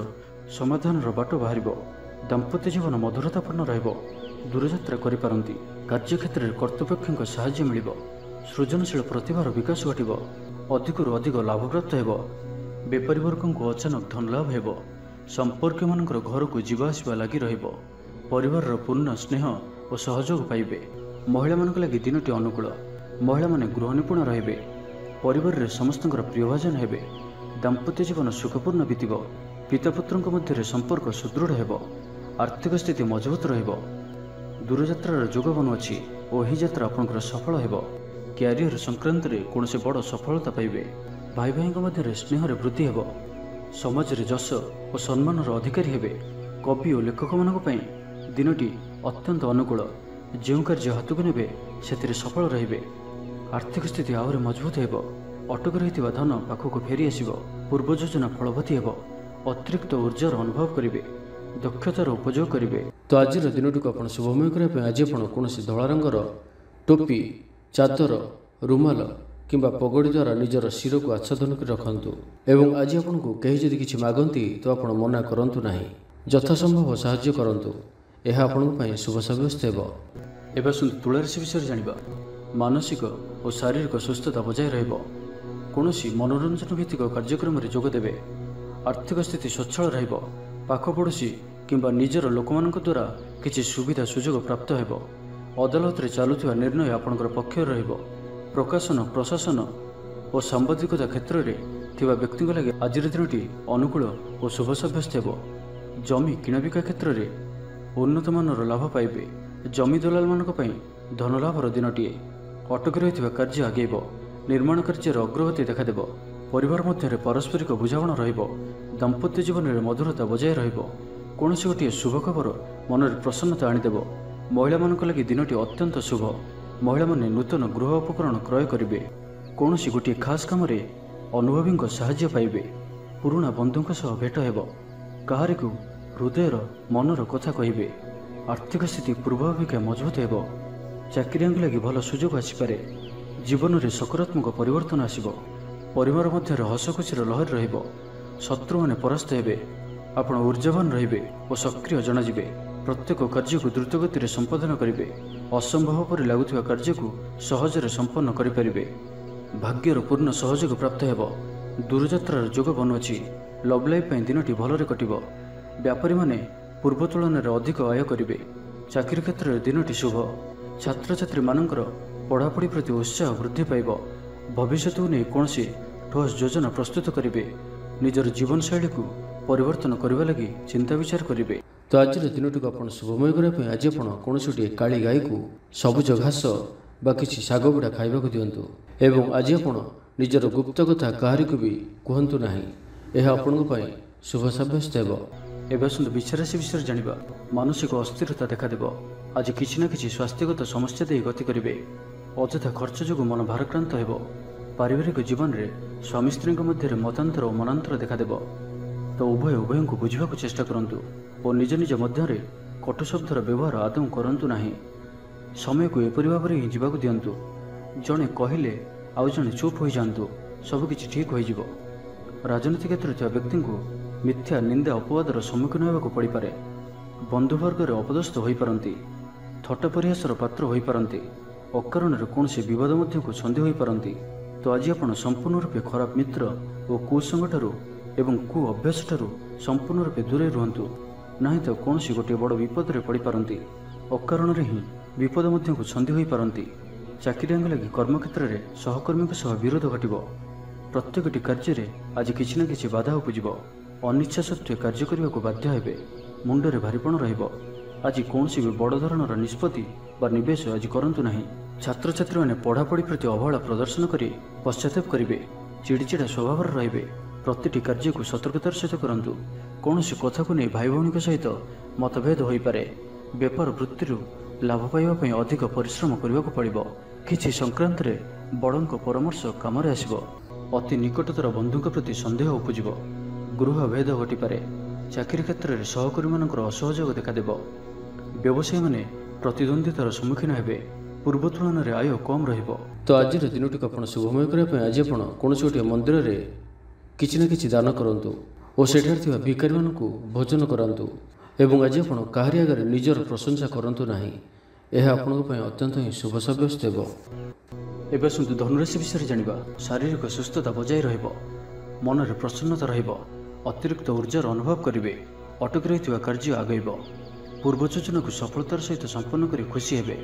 ସମାଧାନର ବାଟ ବାହାରିବ। ଦାମ୍ପତ୍ୟ ଜୀବନ ମଧୁରତାପୂର୍ଣ୍ଣ ରହିବ। ଦୂରଯାତ୍ରା କରିପାରନ୍ତି। କାର୍ଯ୍ୟକ୍ଷେତ୍ରରେ କର୍ତ୍ତୃପକ୍ଷଙ୍କ ସାହାଯ୍ୟ ମିଳିବ। ସୃଜନଶୀଳ ପ୍ରତିଭାର ବିକାଶ ଘଟିବ। ଅଧିକରୁ ଅଧିକ ଲାଭପ୍ରାପ୍ତ ହେବ। ବେପାରୀ ବର୍ଗଙ୍କୁ ଅଚାନକ ଧନ ଲାଭ ହେବ। ସମ୍ପର୍କୀୟମାନଙ୍କର ଘରକୁ ଯିବା ଆସିବା ଲାଗି ରହିବ। ପରିବାରର ପୂର୍ଣ୍ଣ ସ୍ନେହ ଓ ସହଯୋଗ ପାଇବେ। ମହିଳାମାନଙ୍କ ଲାଗି ଦିନଟି ଅନୁକୂଳ। ମହିଳାମାନେ ଗୃହ ନିପୁଣ ରହିବେ। ପରିବାରରେ ସମସ୍ତଙ୍କର ପ୍ରିୟଭାଜନ ହେବେ। ଦାମ୍ପତ୍ୟ ଜୀବନ ସୁଖପୂର୍ଣ୍ଣ ବିତିବ। ପିତାପୁତ୍ରଙ୍କ ମଧ୍ୟରେ ସମ୍ପର୍କ ସୁଦୃଢ଼ ହେବ। ଆର୍ଥିକ ସ୍ଥିତି ମଜବୁତ ରହିବ। ଦୂରଯାତ୍ରାର ଯୋଗ ବନୁଅଛି ଓ ଏହି ଯାତ୍ରା ଆପଣଙ୍କର ସଫଳ ହେବ। କ୍ୟାରିୟର ସଂକ୍ରାନ୍ତରେ କୌଣସି ବଡ଼ ସଫଳତା ପାଇବେ। ଭାଇ ଭାଇଙ୍କ ମଧ୍ୟରେ ସ୍ନେହରେ ବୃଦ୍ଧି ହେବ। ସମାଜରେ ଯଶ ଓ ସମ୍ମାନର ଅଧିକାରୀ ହେବେ। କବି ଓ ଲେଖକମାନଙ୍କ ପାଇଁ ଦିନଟି ଅତ୍ୟନ୍ତ ଅନୁକୂଳ। ଯେଉଁ କାର୍ଯ୍ୟ ହାତକୁ ନେବେ ସେଥିରେ ସଫଳ ରହିବେ। ଆର୍ଥିକ ସ୍ଥିତି ଆହୁରି ମଜବୁତ ହେବ। ଅଟକି ରହିଥିବା ଧନ ପାଖକୁ ଫେରି ଆସିବ। ପୂର୍ବ ଯୋଜନା ଫଳବତୀ ହେବ। ଅତିରିକ୍ତ ଉର୍ଜାର ଅନୁଭବ କରିବେ। ଦକ୍ଷତାର ଉପଯୋଗ କରିବେ। ତ ଆଜିର ଦିନଟିକୁ ଆପଣ ଶୁଭମୟ କରିବା ପାଇଁ ଆଜି ଆପଣ କୌଣସି ଧଳା ରଙ୍ଗର ଟୋପି, ଚାଦର, ରୁମାଲ କିମ୍ବା ପଗଡ଼ି ଦ୍ୱାରା ନିଜର ଶିରକୁ ଆଚ୍ଛାଦନ କରି ରଖନ୍ତୁ। ଏବଂ ଆଜି ଆପଣଙ୍କୁ କେହି ଯଦି କିଛି ମାଗନ୍ତି ତ ଆପଣ ମନା କରନ୍ତୁ ନାହିଁ। ଯଥାସମ୍ଭବ ସାହାଯ୍ୟ କରନ୍ତୁ। ଏହା ଆପଣଙ୍କ ପାଇଁ ଶୁଭ ସାବ୍ୟସ୍ତ ହେବ। ଏବେ ଆସନ୍ତୁ ତୁଳା ରାଶି ବିଷୟରେ ଜାଣିବା। ମାନସିକ ଓ ଶାରୀରିକ ସୁସ୍ଥତା ବଜାୟ ରହିବ। କୌଣସି ମନୋରଞ୍ଜନ ଭିତ୍ତିକ କାର୍ଯ୍ୟକ୍ରମରେ ଯୋଗ ଦେବେ। ଆର୍ଥିକ ସ୍ଥିତି ସ୍ୱଚ୍ଛଳ ରହିବ। ପାଖ ପଡ଼ୋଶୀ କିମ୍ବା ନିଜର ଲୋକମାନଙ୍କ ଦ୍ୱାରା କିଛି ସୁବିଧା ସୁଯୋଗ ପ୍ରାପ୍ତ ହେବ। ଅଦାଲତରେ ଚାଲୁଥିବା ନିର୍ଣ୍ଣୟ ଆପଣଙ୍କର ପକ୍ଷରେ ରହିବ। ପ୍ରକାଶନ, ପ୍ରଶାସନ ଓ ସାମ୍ବାଦିକତା କ୍ଷେତ୍ରରେ ଥିବା ବ୍ୟକ୍ତିଙ୍କ ଲାଗି ଆଜିର ଦିନଟି ଅନୁକୂଳ ଓ ଶୁଭ ସାବ୍ୟସ୍ତ ହେବ। ଜମି କିଣାବିକା କ୍ଷେତ୍ରରେ ଉନ୍ନତମାନର ଲାଭ ପାଇବେ। ଜମି ଦଲାଲମାନଙ୍କ ପାଇଁ ଧନଲାଭର ଦିନଟିଏ। ଅଟକି ରହିଥିବା କାର୍ଯ୍ୟ ଆଗେଇବ। ନିର୍ମାଣ କାର୍ଯ୍ୟର ଅଗ୍ରଗତି ଦେଖାଦେବ। ପରିବାର ମଧ୍ୟରେ ପାରସ୍ପରିକ ବୁଝାମଣା ରହିବ। ଦାମ୍ପତ୍ୟ ଜୀବନରେ ମଧୁରତା ବଜାୟ ରହିବ। କୌଣସି ଗୋଟିଏ ଶୁଭ ଖବର ମନରେ ପ୍ରସନ୍ନତା ଆଣିଦେବ। ମହିଳାମାନଙ୍କ ଲାଗି ଦିନଟି ଅତ୍ୟନ୍ତ ଶୁଭ। ମହିଳାମାନେ ନୂତନ ଗୃହ ଉପକରଣ କ୍ରୟ କରିବେ। କୌଣସି ଗୋଟିଏ ଖାସ୍ କାମରେ ଅନୁଭବୀଙ୍କ ସାହାଯ୍ୟ ପାଇବେ। ପୁରୁଣା ବନ୍ଧୁଙ୍କ ସହ ଭେଟ ହେବ। କାହାରିକୁ ହୃଦୟର ମନର କଥା କହିବେ। ଆର୍ଥିକ ସ୍ଥିତି ପୂର୍ବ ଅପେକ୍ଷା ମଜବୁତ ହେବ। ଚାକିରିଆଙ୍କ ଲାଗି ଭଲ ସୁଯୋଗ ଆସିପାରେ। ଜୀବନରେ ସକାରାତ୍ମକ ପରିବର୍ତ୍ତନ ଆସିବ। ପରିବାର ମଧ୍ୟରେ ହସଖୁସିର ଲହରୀ ରହିବ। ଶତ୍ରୁମାନେ ପରାସ୍ତ ହେବେ। ଆପଣ ଊର୍ଜାବାନ ରହିବେ ଓ ସକ୍ରିୟ ଜଣାଯିବେ। ପ୍ରତ୍ୟେକ କାର୍ଯ୍ୟକୁ ଦ୍ରୁତଗତିରେ ସମ୍ପାଦନ କରିବେ। ଅସମ୍ଭବ ପରି ଲାଗୁଥିବା କାର୍ଯ୍ୟକୁ ସହଜରେ ସମ୍ପନ୍ନ କରିପାରିବେ। ଭାଗ୍ୟର ପୂର୍ଣ୍ଣ ସହଯୋଗ ପ୍ରାପ୍ତ ହେବ। ଦୂରଯାତ୍ରାର ଯୋଗ ବନୁଅଛି। ଲଭ୍ ଲାଇଫ୍ ପାଇଁ ଦିନଟି ଭଲରେ କଟିବ। ବ୍ୟାପାରୀମାନେ ପୂର୍ବ ତୁଳନାରେ ଅଧିକ ଆୟ କରିବେ। ଚାକିରି କ୍ଷେତ୍ରରେ ଦିନଟି ଶୁଭ। ଛାତ୍ରଛାତ୍ରୀମାନଙ୍କର ପଢ଼ାପଢ଼ି ପ୍ରତି ଉତ୍ସାହ ବୃଦ୍ଧି ପାଇବ। ଭବିଷ୍ୟତକୁ ନେଇ କୌଣସି ଠୋସ୍ ଯୋଜନା ପ୍ରସ୍ତୁତ କରିବେ। ନିଜର ଜୀବନଶୈଳୀକୁ ପରିବର୍ତ୍ତନ କରିବା ଲାଗି ଚିନ୍ତା ବିଚାର କରିବେ। ତ ଆଜିର ଦିନଟିକୁ ଆପଣ ଶୁଭମୟ କରିବା ପାଇଁ ଆଜି ଆପଣ କୌଣସି ଗୋଟିଏ କାଳି ଗାଈକୁ ସବୁଜ ଘାସ ବା କିଛି ଶାଗ ଗୁଡ଼ା ଖାଇବାକୁ ଦିଅନ୍ତୁ। ଏବଂ ଆଜି ଆପଣ ନିଜର ଗୁପ୍ତ କଥା କାହାରିକୁ ବି କୁହନ୍ତୁ ନାହିଁ। ଏହା ଆପଣଙ୍କ ପାଇଁ ଶୁଭ ସାବ୍ୟସ୍ତ ହେବ। ଏବେ ଆସନ୍ତୁ ବିଛାରାଶି ବିଷୟରେ ଜାଣିବା। ମାନସିକ ଅସ୍ଥିରତା ଦେଖାଦେବ। ଆଜି କିଛି ନା କିଛି ସ୍ୱାସ୍ଥ୍ୟଗତ ସମସ୍ୟା ଦେଇ ଗତି କରିବେ। ଅଯଥା ଖର୍ଚ୍ଚ ଯୋଗୁଁ ମନ ଭାରାକ୍ରାନ୍ତ ହେବ। ପାରିବାରିକ ଜୀବନରେ ସ୍ୱାମୀ ସ୍ତ୍ରୀଙ୍କ ମଧ୍ୟରେ ମତାନ୍ତର ଓ ମନାନ୍ତର ଦେଖାଦେବ। ତ ଉଭୟଙ୍କୁ ବୁଝିବାକୁ ଚେଷ୍ଟା କରନ୍ତୁ ଓ ନିଜ ନିଜ ମଧ୍ୟରେ କଟୁ ଶବ୍ଦର ବ୍ୟବହାର ଆଦୌ କରନ୍ତୁ ନାହିଁ। ସମୟକୁ ଏପରି ଭାବରେ ହିଁ ଯିବାକୁ ଦିଅନ୍ତୁ। ଜଣେ କହିଲେ ଆଉ ଜଣେ ଚୁପ୍ ହୋଇଯାଆନ୍ତୁ, ସବୁକିଛି ଠିକ୍ ହୋଇଯିବ। ରାଜନୀତି କ୍ଷେତ୍ରରେ ଥିବା ବ୍ୟକ୍ତିଙ୍କୁ ମିଥ୍ୟା ନିନ୍ଦା ଅପବାଦର ସମ୍ମୁଖୀନ ହେବାକୁ ପଡ଼ିପାରେ। ବନ୍ଧୁବର୍ଗରେ ଅପଦସ୍ଥ ହୋଇପାରନ୍ତି, ଥଟ୍ଟା ପରିହାସର ପାତ୍ର ହୋଇପାରନ୍ତି, ଅକାରଣରେ କୌଣସି ବିବାଦ ମଧ୍ୟକୁ ଛନ୍ଦି ହୋଇପାରନ୍ତି। ତ ଆଜି ଆପଣ ସମ୍ପୂର୍ଣ୍ଣ ରୂପେ ଖରାପ ମିତ୍ର ଓ କୁସଙ୍ଗଠାରୁ ଏବଂ କୁ ଅଭ୍ୟାସଠାରୁ ସମ୍ପୂର୍ଣ୍ଣ ରୂପେ ଦୂରେଇ ରୁହନ୍ତୁ, ନାହିଁ ତ କୌଣସି ଗୋଟିଏ ବଡ଼ ବିପଦରେ ପଡ଼ିପାରନ୍ତି। ଅକାରଣରେ ହିଁ ବିପଦ ମଧ୍ୟକୁ ଛନ୍ଦି ହୋଇପାରନ୍ତି। ଚାକିରିଆଙ୍କ ଲାଗି କର୍ମକ୍ଷେତ୍ରରେ ସହକର୍ମୀଙ୍କ ସହ ବିରୋଧ ଘଟିବ। ପ୍ରତ୍ୟେକଟି କାର୍ଯ୍ୟରେ ଆଜି କିଛି ନା କିଛି ବାଧା ଉପୁଜିବ। ଅନିଚ୍ଛା ସତ୍ତ୍ୱେ କାର୍ଯ୍ୟ କରିବାକୁ ବାଧ୍ୟ ହେବେ। ମୁଣ୍ଡରେ ଭାରିପଣ ରହିବ। ଆଜି କୌଣସି ବି ବଡ଼ ଧରଣର ନିଷ୍ପତ୍ତି ବା ନିବେଶ ଆଜି କରନ୍ତୁ ନାହିଁ। ଛାତ୍ରଛାତ୍ରୀମାନେ ପଢ଼ାପଢ଼ି ପ୍ରତି ଅବହେଳା ପ୍ରଦର୍ଶନ କରି ପଶ୍ଚାତାପ କରିବେ, ଚିଡ଼ିଚିଡ଼ା ସ୍ୱଭାବର ରହିବେ। ପ୍ରତିଟି କାର୍ଯ୍ୟକୁ ସତର୍କତାର ସହିତ କରନ୍ତୁ। କୌଣସି କଥାକୁ ନେଇ ଭାଇ ଭଉଣୀଙ୍କ ସହିତ ମତଭେଦ ହୋଇପାରେ। ବେପାର ବୃତ୍ତିରୁ ଲାଭ ପାଇବା ପାଇଁ ଅଧିକ ପରିଶ୍ରମ କରିବାକୁ ପଡ଼ିବ। କିଛି ସଂକ୍ରାନ୍ତରେ ବଡ଼ଙ୍କ ପରାମର୍ଶ କାମରେ ଆସିବ। ଅତି ନିକଟତର ବନ୍ଧୁଙ୍କ ପ୍ରତି ସନ୍ଦେହ ଉପୁଜିବ। ଗୃହ ଭେଦ ଘଟିପାରେ। ଚାକିରି କ୍ଷେତ୍ରରେ ସହକର୍ମୀମାନଙ୍କର ଅସହଯୋଗ ଦେଖାଦେବ। ବ୍ୟବସାୟୀମାନେ ପ୍ରତିଦ୍ୱନ୍ଦ୍ୱିତାର ସମ୍ମୁଖୀନ ହେବେ। ପୂର୍ବ ତୁଳନାରେ ଆୟ କମ୍ ରହିବ। ତ ଆଜିର ଦିନଟିକୁ ଆପଣ ଶୁଭମୟ କରିବା ପାଇଁ ଆଜି ଆପଣ କୌଣସି ଗୋଟିଏ ମନ୍ଦିରରେ କିଛି ନା କିଛି ଦାନ କରନ୍ତୁ ଓ ସେଠାରେ ଥିବା ଭିକାରୀମାନଙ୍କୁ ଭୋଜନ କରାନ୍ତୁ। ଏବଂ ଆଜି ଆପଣ କାହାରି ଆଗରେ ନିଜର ପ୍ରଶଂସା କରନ୍ତୁ ନାହିଁ। ଏହା ଆପଣଙ୍କ ପାଇଁ ଅତ୍ୟନ୍ତ ହିଁ ଶୁଭ ସାବ୍ୟସ୍ତ ହେବ। ଏବେ ଆସନ୍ତୁ ଧନୁରାଶି ବିଷୟରେ ଜାଣିବା। ଶାରୀରିକ ସୁସ୍ଥତା ବଜାୟ ରହିବ, ମନରେ ପ୍ରସନ୍ନତା ରହିବ, ଅତିରିକ୍ତ ଉର୍ଜାର ଅନୁଭବ କରିବେ, ଅଟକି ରହିଥିବା କାର୍ଯ୍ୟ ଆଗେଇବ। ପୂର୍ବ ଯୋଜନାକୁ ସଫଳତାର ସହିତ ସମ୍ପନ୍ନ କରି ଖୁସି ହେବେ।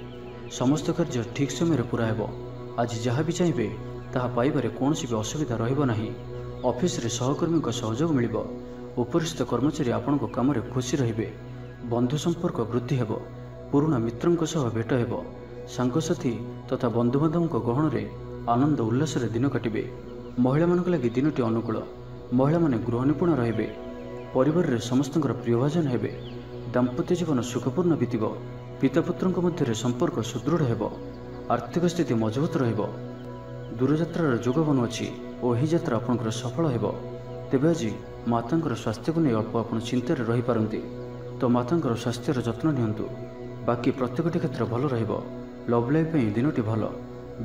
ସମସ୍ତ କାର୍ଯ୍ୟ ଠିକ୍ ସମୟରେ ପୁରା ହେବ। ଆଜି ଯାହା ବି ଚାହିଁବେ ତାହା ପାଇବାରେ କୌଣସି ବି ଅସୁବିଧା ରହିବ ନାହିଁ। ଅଫିସରେ ସହକର୍ମୀଙ୍କ ସହଯୋଗ ମିଳିବ। ଉପରିସ୍ଥ କର୍ମଚାରୀ ଆପଣଙ୍କ କାମରେ ଖୁସି ରହିବେ। ବନ୍ଧୁ ସମ୍ପର୍କ ବୃଦ୍ଧି ହେବ। ପୁରୁଣା ମିତ୍ରଙ୍କ ସହ ଭେଟ ହେବ। ସାଙ୍ଗସାଥୀ ତଥା ବନ୍ଧୁବାନ୍ଧବଙ୍କ ଗହଣରେ ଆନନ୍ଦ ଉଲ୍ଲାସରେ ଦିନ କାଟିବେ। ମହିଳାମାନଙ୍କ ଲାଗି ଦିନଟି ଅନୁକୂଳ। ମହିଳାମାନେ ଗୃହ ନିପୁଣ ରହିବେ। ପରିବାରରେ ସମସ୍ତଙ୍କର ପ୍ରିୟଭାଜନ ହେବେ। ଦାମ୍ପତ୍ୟ ଜୀବନ ସୁଖପୂର୍ଣ୍ଣ ବିତିବ। ପିତାପୁତ୍ରଙ୍କ ମଧ୍ୟରେ ସମ୍ପର୍କ ସୁଦୃଢ଼ ହେବ। ଆର୍ଥିକ ସ୍ଥିତି ମଜବୁତ ରହିବ। ଦୂରଯାତ୍ରାର ଯୋଗ ବନୁଅଛି ଓ ଏହି ଯାତ୍ରା ଆପଣଙ୍କର ସଫଳ ହେବ। ତେବେ ଆଜି ମାତାଙ୍କର ସ୍ୱାସ୍ଥ୍ୟକୁ ନେଇ ଅଳ୍ପ ଆପଣ ଚିନ୍ତାରେ ରହିପାରନ୍ତି, ତ ମାତାଙ୍କର ସ୍ୱାସ୍ଥ୍ୟର ଯତ୍ନ ନିଅନ୍ତୁ। ବାକି ପ୍ରତ୍ୟେକଟି କ୍ଷେତ୍ର ଭଲ ରହିବ। ଲଭ୍ ଲାଇଫ୍ ପାଇଁ ଦିନଟି ଭଲ।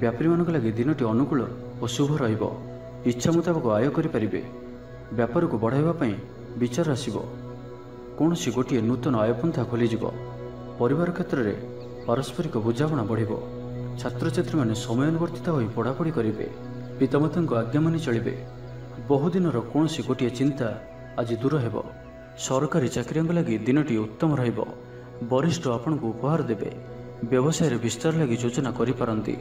ବ୍ୟାପାରୀମାନଙ୍କ ଲାଗି ଦିନଟି ଅନୁକୂଳ ଓ ଶୁଭ ରହିବ। ଇଚ୍ଛା ମୁତାବକ ଆୟ କରିପାରିବେ। ବ୍ୟାପାରକୁ ବଢ଼ାଇବା ପାଇଁ ବିଚାର ଆସିବ। କୌଣସି ଗୋଟିଏ ନୂତନ ଆୟପନ୍ଥା ଖୋଲିଯିବ। ପରିବାର କ୍ଷେତ୍ରରେ ପାରସ୍ପରିକ ବୁଝାମଣା ବଢ଼ିବ। ଛାତ୍ରଛାତ୍ରୀମାନେ ସମୟାନୁବର୍ତ୍ତିତ ହୋଇ ପଢ଼ାପଢ଼ି କରିବେ। ପିତାମାତାଙ୍କ ଆଜ୍ଞା ମାନି ଚଳିବେ। ବହୁଦିନର କୌଣସି ଗୋଟିଏ ଚିନ୍ତା ଆଜି ଦୂର ହେବ। ସରକାରୀ ଚାକିରିଆଙ୍କ ଲାଗି ଦିନଟି ଉତ୍ତମ ରହିବ। ବରିଷ୍ଠ ଆପଣଙ୍କୁ ଉପହାର ଦେବେ। ବ୍ୟବସାୟରେ ବିସ୍ତାର ଲାଗି ଯୋଜନା କରିପାରନ୍ତି।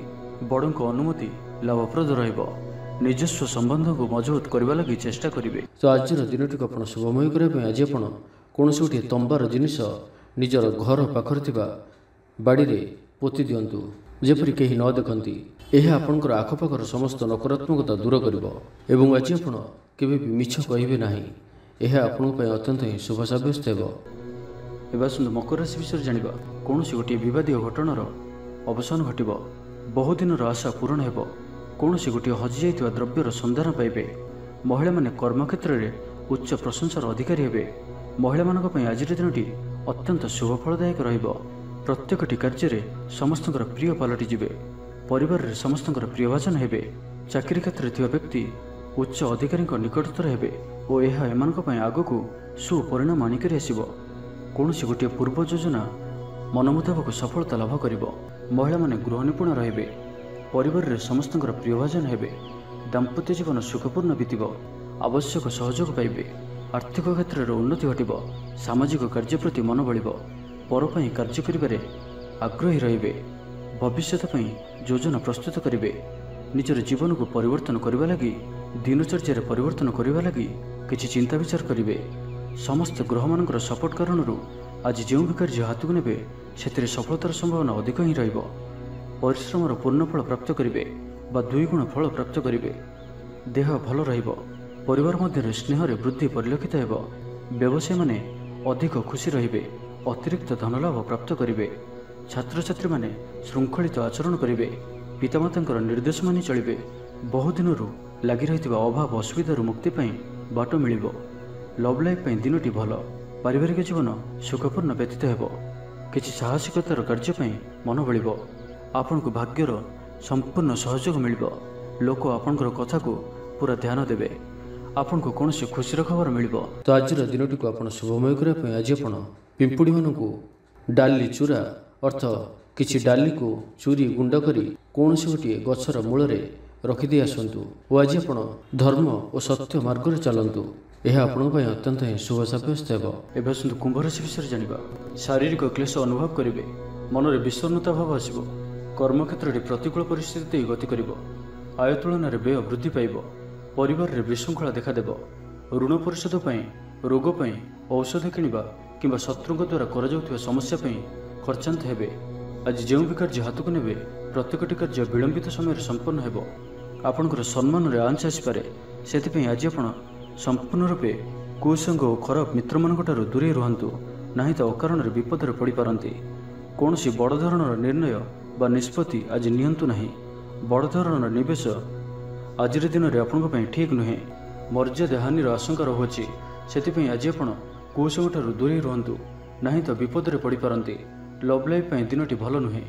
ବଡ଼ଙ୍କ ଅନୁମତି ଲାଭପ୍ରଦ ରହିବ। ନିଜସ୍ୱ ସମ୍ବନ୍ଧକୁ ମଜବୁତ କରିବା ଲାଗି ଚେଷ୍ଟା କରିବେ। ତ ଆଜିର ଦିନଟିକୁ ଆପଣ ଶୁଭମୟ କରିବା ପାଇଁ ଆଜି ଆପଣ କୌଣସି ଗୋଟିଏ ତମ୍ବାର ଜିନିଷ ନିଜର ଘର ପାଖରେ ଥିବା ବାଡ଼ିରେ ପୋତି ଦିଅନ୍ତୁ, ଯେପରି କେହି ନ ଦେଖନ୍ତି। ଏହା ଆପଣଙ୍କର ଆଖପାଖର ସମସ୍ତ ନକାରାତ୍ମକତା ଦୂର କରିବ। ଏବଂ ଆଜି ଆପଣ କେବେ ବି ମିଛ କହିବେ ନାହିଁ। ଏହା ଆପଣଙ୍କ ପାଇଁ ଅତ୍ୟନ୍ତ ହିଁ ଶୁଭ ସାବ୍ୟସ୍ତ ହେବ। ଏବେ ଆସନ୍ତୁ ମକର ରାଶି ବିଷୟରେ ଜାଣିବା। କୌଣସି ଗୋଟିଏ ବିବାଦୀୟ ଘଟଣାର ଅବସାନ ଘଟିବ। ବହୁଦିନର ଆଶା ପୂରଣ ହେବ। କୌଣସି ଗୋଟିଏ ହଜିଯାଇଥିବା ଦ୍ରବ୍ୟର ସନ୍ଧାନ ପାଇବେ। ମହିଳାମାନେ କର୍ମକ୍ଷେତ୍ରରେ ଉଚ୍ଚ ପ୍ରଶଂସାର ଅଧିକାରୀ ହେବେ। ମହିଳାମାନଙ୍କ ପାଇଁ ଆଜିର ଦିନଟି ଅତ୍ୟନ୍ତ ଶୁଭଫଳଦାୟକ ରହିବ। ପ୍ରତ୍ୟେକଟି କାର୍ଯ୍ୟରେ ସମସ୍ତଙ୍କର ପ୍ରିୟ ପାଲଟିଯିବେ। ପରିବାରରେ ସମସ୍ତଙ୍କର ପ୍ରିୟଭାଜନ ହେବେ। ଚାକିରି କ୍ଷେତ୍ରରେ ଥିବା ବ୍ୟକ୍ତି ଉଚ୍ଚ ଅଧିକାରୀଙ୍କ ନିକଟତର ହେବେ ଓ ଏହା ଏମାନଙ୍କ ପାଇଁ ଆଗକୁ ସୁପରିଣାମ ଆଣିକରି ଆସିବ। କୌଣସି ଗୋଟିଏ ପୂର୍ବ ଯୋଜନା ମନ ମୁତାବକ ସଫଳତା ଲାଭ କରିବ। ମହିଳାମାନେ ଗୃହ ନିପୁଣ ରହିବେ। ପରିବାରରେ ସମସ୍ତଙ୍କର ପ୍ରିୟଭାଜନ ହେବେ। ଦାମ୍ପତ୍ୟ ଜୀବନ ସୁଖପୂର୍ଣ୍ଣ ବିତିବ। ଆବଶ୍ୟକ ସହଯୋଗ ପାଇବେ। ଆର୍ଥିକ କ୍ଷେତ୍ରରେ ଉନ୍ନତି ଘଟିବ। ସାମାଜିକ କାର୍ଯ୍ୟ ପ୍ରତି ମନ ବଳିବ। ପର ପାଇଁ କାର୍ଯ୍ୟ କରିବାରେ ଆଗ୍ରହୀ ରହିବେ। ଭବିଷ୍ୟତ ପାଇଁ ଯୋଜନା ପ୍ରସ୍ତୁତ କରିବେ। ନିଜର ଜୀବନକୁ ପରିବର୍ତ୍ତନ କରିବା ଲାଗି, ଦିନଚର୍ଯ୍ୟାରେ ପରିବର୍ତ୍ତନ କରିବା ଲାଗି କିଛି ଚିନ୍ତା ବିଚାର କରିବେ। ସମସ୍ତ ଗ୍ରହମାନଙ୍କର ସପୋର୍ଟ କାରଣରୁ ଆଜି ଯେଉଁ ବି କାର୍ଯ୍ୟ ହାତକୁ ନେବେ ସେଥିରେ ସଫଳତାର ସମ୍ଭାବନା ଅଧିକ ହିଁ ରହିବ। ପରିଶ୍ରମର ପୂର୍ଣ୍ଣ ଫଳ ପ୍ରାପ୍ତ କରିବେ ବା 2 ଗୁଣ ଫଳ ପ୍ରାପ୍ତ କରିବେ। ଦେହ ଭଲ ରହିବ। ପରିବାର ମଧ୍ୟରେ ସ୍ନେହରେ ବୃଦ୍ଧି ପରିଲକ୍ଷିତ ହେବ। ବ୍ୟବସାୟୀମାନେ ଅଧିକ ଖୁସି ରହିବେ। ଅତିରିକ୍ତ ଧନଲାଭ ପ୍ରାପ୍ତ କରିବେ। ଛାତ୍ରଛାତ୍ରୀମାନେ ଶୃଙ୍ଖଳିତ ଆଚରଣ କରିବେ। ପିତାମାତାଙ୍କର ନିର୍ଦ୍ଦେଶ ମାନି ଚଳିବେ। ବହୁଦିନରୁ ଲାଗି ରହିଥିବା ଅଭାବ ଅସୁବିଧାରୁ ମୁକ୍ତି ପାଇଁ ବାଟ ମିଳିବ। ଲଭ୍ ଲାଇଫ୍ ପାଇଁ ଦିନଟି ଭଲ। ପାରିବାରିକ ଜୀବନ ସୁଖପୂର୍ଣ୍ଣ ବ୍ୟତୀତ ହେବ। କିଛି ସାହସିକତାର କାର୍ଯ୍ୟ ପାଇଁ ମନ ବଳିବ। ଆପଣଙ୍କୁ ଭାଗ୍ୟର ସମ୍ପୂର୍ଣ୍ଣ ସହଯୋଗ ମିଳିବ। ଲୋକ ଆପଣଙ୍କର କଥାକୁ ପୁରା ଧ୍ୟାନ ଦେବେ। ଆପଣଙ୍କୁ କୌଣସି ଖୁସିର ଖବର ମିଳିବ। ତ ଆଜିର ଦିନଟିକୁ ଆପଣ ଶୁଭମୟ କରିବା ପାଇଁ ଆଜି ଆପଣ ପିମ୍ପୁଡ଼ିମାନଙ୍କୁ ଡାଲି ଚୂରା ଅର୍ଥ କିଛି ଡାଲିକୁ ଚୁରି ଗୁଣ୍ଡ କରି କୌଣସି ଗୋଟିଏ ଗଛର ମୂଳରେ ରଖିଦେଇ ଆସନ୍ତୁ ଓ ଆଜି ଆପଣ ଧର୍ମ ଓ ସତ୍ୟ ମାର୍ଗରେ ଚାଲନ୍ତୁ। ଏହା ଆପଣଙ୍କ ପାଇଁ ଅତ୍ୟନ୍ତ ହିଁ ଶୁଭ ସାବ୍ୟସ୍ତ ହେବ। ଏବେ ଆସନ୍ତୁ କୁମ୍ଭ ରାଶି ବିଷୟରେ ଜାଣିବା। ଶାରୀରିକ କ୍ଲେଶ ଅନୁଭବ କରିବେ। ମନରେ ବିଷଣ୍ଣତା ଭାବ ଆସିବ। କର୍ମକ୍ଷେତ୍ରରେ ପ୍ରତିକୂଳ ପରିସ୍ଥିତି ଦେଇ ଗତି କରିବ। ଆୟ ତୁଳନାରେ ବ୍ୟୟ ବୃଦ୍ଧି ପାଇବ। ପରିବାରରେ ବିଶୃଙ୍ଖଳା ଦେଖାଦେବ। ଋଣ ପରିଶୋଧ ପାଇଁ, ରୋଗ ପାଇଁ ଔଷଧ କିଣିବା କିମ୍ବା ଶତ୍ରୁଙ୍କ ଦ୍ୱାରା କରାଯାଉଥିବା ସମସ୍ୟା ପାଇଁ ଖର୍ଚ୍ଚାନ୍ତ ହେବେ। ଆଜି ଯେଉଁ ବି କାର୍ଯ୍ୟ ହାତକୁ ନେବେ ପ୍ରତ୍ୟେକଟି କାର୍ଯ୍ୟ ବିଳମ୍ବିତ ସମୟରେ ସମ୍ପନ୍ନ ହେବ। ଆପଣଙ୍କର ସମ୍ମାନରେ ଆଞ୍ଚ ଆସିପାରେ। ସେଥିପାଇଁ ଆଜି ଆପଣ ସମ୍ପୂର୍ଣ୍ଣ ରୂପେ କୁସଙ୍ଗ ଓ ଖରାପ ମିତ୍ରମାନଙ୍କଠାରୁ ଦୂରେଇ ରୁହନ୍ତୁ, ନାହିଁ ତ ଅକାରଣରେ ବିପଦରେ ପଡ଼ିପାରନ୍ତି। କୌଣସି ବଡ଼ ଧରଣର ନିର୍ଣ୍ଣୟ ବା ନିଷ୍ପତ୍ତି ଆଜି ନିଅନ୍ତୁ ନାହିଁ। ବଡ଼ ଧରଣର ନିବେଶ ଆଜିର ଦିନରେ ଆପଣଙ୍କ ପାଇଁ ଠିକ୍ ନୁହେଁ। ମର୍ଯ୍ୟାଦା ହାନିର ଆଶଙ୍କା ରହୁଅଛି। ସେଥିପାଇଁ ଆଜି ଆପଣ କୁସଙ୍ଗଠାରୁ ଦୂରେଇ ରୁହନ୍ତୁ, ନାହିଁ ତ ବିପଦରେ ପଡ଼ିପାରନ୍ତି। ଲଭ୍ ଲାଇଫ୍ ପାଇଁ ଦିନଟି ଭଲ ନୁହେଁ।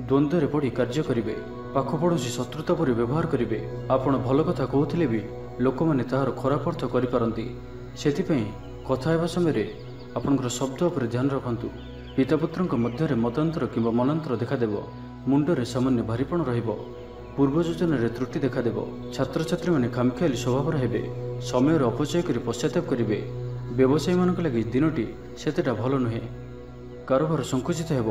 ଦ୍ୱନ୍ଦ୍ୱରେ ପଡ଼ି କାର୍ଯ୍ୟ କରିବେ। ପାଖ ପଡ଼ୋଶୀ ଶତ୍ରୁତା ପରି ବ୍ୟବହାର କରିବେ। ଆପଣ ଭଲ କଥା କହୁଥିଲେ ବି ଲୋକମାନେ ତାହାର ଖରାପ ଅର୍ଥ କରିପାରନ୍ତି। ସେଥିପାଇଁ କଥା ହେବା ସମୟରେ ଆପଣଙ୍କର ଶବ୍ଦ ଉପରେ ଧ୍ୟାନ ରଖନ୍ତୁ। ପିତାପୁତ୍ରଙ୍କ ମଧ୍ୟରେ ମତାନ୍ତର କିମ୍ବା ମନାନ୍ତର ଦେଖାଦେବ। ମୁଣ୍ଡରେ ସାମାନ୍ୟ ଭାରିପଣ ରହିବ। ପୂର୍ବ ଯୋଜନାରେ ତ୍ରୁଟି ଦେଖାଦେବ। ଛାତ୍ରଛାତ୍ରୀମାନେ ଖାମଖିଆଲି ସ୍ୱଭାବର ହେବେ। ସମୟର ଅପଚୟ କରି ପଶ୍ଚାତାପ କରିବେ। ବ୍ୟବସାୟୀମାନଙ୍କ ଲାଗି ଦିନଟି ସେତେଟା ଭଲ ନୁହେଁ। କାରବାର ସଂକୁଚିତ ହେବ।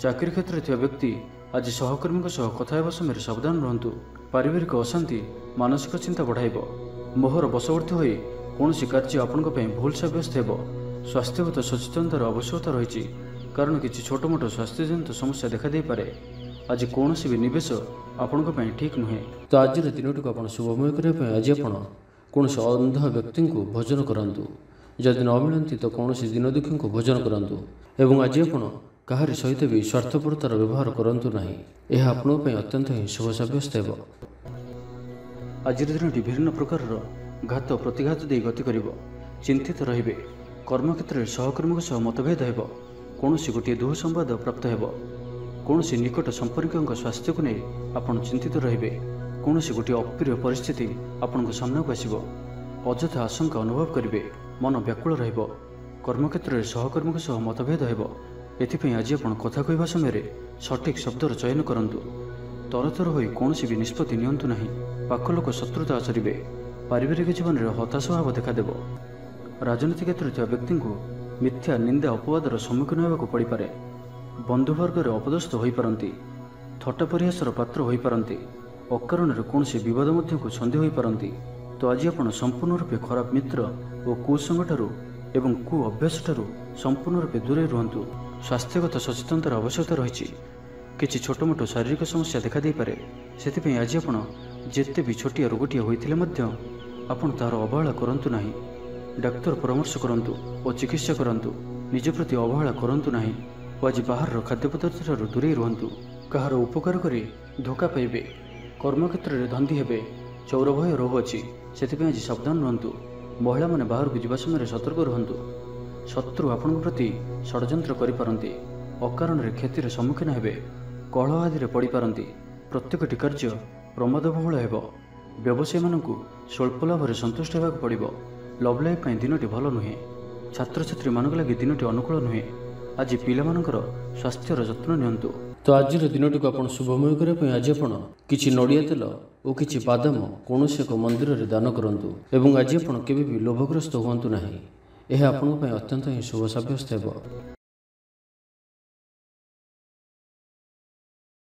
ଚାକିରି କ୍ଷେତ୍ରରେ ଥିବା ବ୍ୟକ୍ତି ଆଜି ସହକର୍ମୀଙ୍କ ସହ କଥା ହେବା ସମୟରେ ସାବଧାନ ରୁହନ୍ତୁ। ପାରିବାରିକ ଅଶାନ୍ତି ମାନସିକ ଚିନ୍ତା ବଢ଼ାଇବ। ମୋହର ବଶବର୍ତ୍ତୀ ହୋଇ କୌଣସି କାର୍ଯ୍ୟ ଆପଣଙ୍କ ପାଇଁ ଭୁଲ ସାବ୍ୟସ୍ତ ହେବ। ସ୍ୱାସ୍ଥ୍ୟଗତ ସଚେତନତାର ଆବଶ୍ୟକତା ରହିଛି, କାରଣ କିଛି ଛୋଟମୋଟ ସ୍ୱାସ୍ଥ୍ୟଜନିତ ସମସ୍ୟା ଦେଖାଦେଇପାରେ। ଆଜି କୌଣସି ବି ନିବେଶ ଆପଣଙ୍କ ପାଇଁ ଠିକ୍ ନୁହେଁ। ତ ଆଜିର ଦିନଟିକୁ ଆପଣ ଶୁଭମୟ କରିବା ପାଇଁ ଆଜି ଆପଣ କୌଣସି ଅନ୍ଧ ବ୍ୟକ୍ତିଙ୍କୁ ଭୋଜନ କରନ୍ତୁ। ଯଦି ନ ମିଳନ୍ତି ତ କୌଣସି ଦିନଦୁଃଖୀଙ୍କୁ ଭୋଜନ କରନ୍ତୁ ଏବଂ ଆଜି ଆପଣ କାହାରି ସହିତ ବି ସ୍ୱାର୍ଥପରତାର ବ୍ୟବହାର କରନ୍ତୁ ନାହିଁ। ଏହା ଆପଣଙ୍କ ପାଇଁ ଅତ୍ୟନ୍ତ ହିଁ ଶୁଭ ସାବ୍ୟସ୍ତ ହେବ। ଆଜିର ଦିନଟି ବିଭିନ୍ନ ପ୍ରକାରର ଘାତ ପ୍ରତିଘାତ ଦେଇ ଗତି କରିବ। ଚିନ୍ତିତ ରହିବେ। କର୍ମକ୍ଷେତ୍ରରେ ସହକର୍ମୀଙ୍କ ସହ ମତଭେଦ ହେବ। କୌଣସି ଗୋଟିଏ ଦୁଃସମ୍ବାଦ ପ୍ରାପ୍ତ ହେବ। କୌଣସି ନିକଟ ସମ୍ପର୍କୀୟଙ୍କ ସ୍ୱାସ୍ଥ୍ୟକୁ ନେଇ ଆପଣ ଚିନ୍ତିତ ରହିବେ। କୌଣସି ଗୋଟିଏ ଅପ୍ରିୟ ପରିସ୍ଥିତି ଆପଣଙ୍କ ସାମ୍ନାକୁ ଆସିବ। ଅଯଥା ଆଶଙ୍କା ଅନୁଭବ କରିବେ। ମନ ବ୍ୟାକୁଳ ରହିବ। କର୍ମକ୍ଷେତ୍ରରେ ସହକର୍ମୀଙ୍କ ସହ ମତଭେଦ ହେବ। ଏଥିପାଇଁ ଆଜି ଆପଣ କଥା କହିବା ସମୟରେ ସଠିକ୍ ଶବ୍ଦର ଚୟନ କରନ୍ତୁ। ତରତର ହୋଇ କୌଣସି ବି ନିଷ୍ପତ୍ତି ନିଅନ୍ତୁ ନାହିଁ। ପାଖ ଲୋକ ଶତ୍ରୁତା ଆଚରିବେ। ପାରିବାରିକ ଜୀବନରେ ହତାଶ ଭାବ ଦେଖାଦେବ। ରାଜନୀତି କ୍ଷେତ୍ରରେ ଥିବା ବ୍ୟକ୍ତିଙ୍କୁ ମିଥ୍ୟା ନିନ୍ଦା ଅପବାଦର ସମ୍ମୁଖୀନ ହେବାକୁ ପଡ଼ିପାରେ। ବନ୍ଧୁବର୍ଗରେ ଅପଦସ୍ଥ ହୋଇପାରନ୍ତି। ଥଟ୍ଟା ପରିହାସର ପାତ୍ର ହୋଇପାରନ୍ତି। ଅକାରଣରେ କୌଣସି ବିବାଦ ମଧ୍ୟକୁ ଛନ୍ଦି ହୋଇପାରନ୍ତି। ତ ଆଜି ଆପଣ ସମ୍ପୂର୍ଣ୍ଣ ରୂପେ ଖରାପ ମିତ୍ର ଓ କୁସଙ୍ଗଠାରୁ ଏବଂ କୁ ଅଭ୍ୟାସଠାରୁ ସମ୍ପୂର୍ଣ୍ଣ ରୂପେ ଦୂରେଇ ରୁହନ୍ତୁ। ସ୍ୱାସ୍ଥ୍ୟଗତ ସଚେତନତାର ଆବଶ୍ୟକତା ରହିଛି। କିଛି ଛୋଟମୋଟ ଶାରୀରିକ ସମସ୍ୟା ଦେଖାଦେଇପାରେ। ସେଥିପାଇଁ ଆଜି ଆପଣ ଯେତେ ବି ଛୋଟିଆ ରୋଗଟିଏ ହୋଇଥିଲେ ମଧ୍ୟ ଆପଣ ତାହାର ଅବହେଳା କରନ୍ତୁ ନାହିଁ। ଡାକ୍ତର ପରାମର୍ଶ କରନ୍ତୁ ଓ ଚିକିତ୍ସା କରନ୍ତୁ। ନିଜ ପ୍ରତି ଅବହେଳା କରନ୍ତୁ ନାହିଁ ଓ ଆଜି ବାହାରର ଖାଦ୍ୟପଦାର୍ଥଠାରୁ ଦୂରେଇ ରୁହନ୍ତୁ। କାହାର ଉପକାର କରି ଧୋକା ପାଇବେ। କର୍ମକ୍ଷେତ୍ରରେ ଧନ୍ଦୀ ହେବେ। ଚୌର ଭୟ ରହୁଅଛି। ସେଥିପାଇଁ ଆଜି ସାବଧାନ ରୁହନ୍ତୁ। ମହିଳାମାନେ ବାହାରକୁ ଯିବା ସମୟରେ ସତର୍କ ରୁହନ୍ତୁ। ଶତ୍ରୁ ଆପଣଙ୍କ ପ୍ରତି ଷଡ଼ଯନ୍ତ୍ର କରିପାରନ୍ତି। ଅକାରଣରେ କ୍ଷତିର ସମ୍ମୁଖୀନ ହେବେ। କଳହ ଆଦିରେ ପଡ଼ିପାରନ୍ତି। ପ୍ରତ୍ୟେକଟି କାର୍ଯ୍ୟ ପ୍ରମାଦବହୁଳ ହେବ। ବ୍ୟବସାୟୀମାନଙ୍କୁ ସ୍ୱଳ୍ପ ଲାଭରେ ସନ୍ତୁଷ୍ଟ ହେବାକୁ ପଡ଼ିବ। ଲଭ୍ ଲାଇଫ୍ ପାଇଁ ଦିନଟି ଭଲ ନୁହେଁ। ଛାତ୍ରଛାତ୍ରୀମାନଙ୍କ ଲାଗି ଦିନଟି ଅନୁକୂଳ ନୁହେଁ। ଆଜି ପିଲାମାନଙ୍କର ସ୍ୱାସ୍ଥ୍ୟର ଯତ୍ନ ନିଅନ୍ତୁ। ତ ଆଜିର ଦିନଟିକୁ ଆପଣ ଶୁଭମୟ କରିବା ପାଇଁ ଆଜି ଆପଣ କିଛି ନଡ଼ିଆ ତେଲ ଓ କିଛି ବାଦାମ କୌଣସି ଏକ ମନ୍ଦିରରେ ଦାନ କରନ୍ତୁ ଏବଂ ଆଜି ଆପଣ କେବେ ବି ଲୋଭଗ୍ରସ୍ତ ହୁଅନ୍ତୁ ନାହିଁ। ଏହା ଆପଣଙ୍କ ପାଇଁ ଅତ୍ୟନ୍ତ ହିଁ ଶୁଭ ସାବ୍ୟସ୍ତ ହେବ।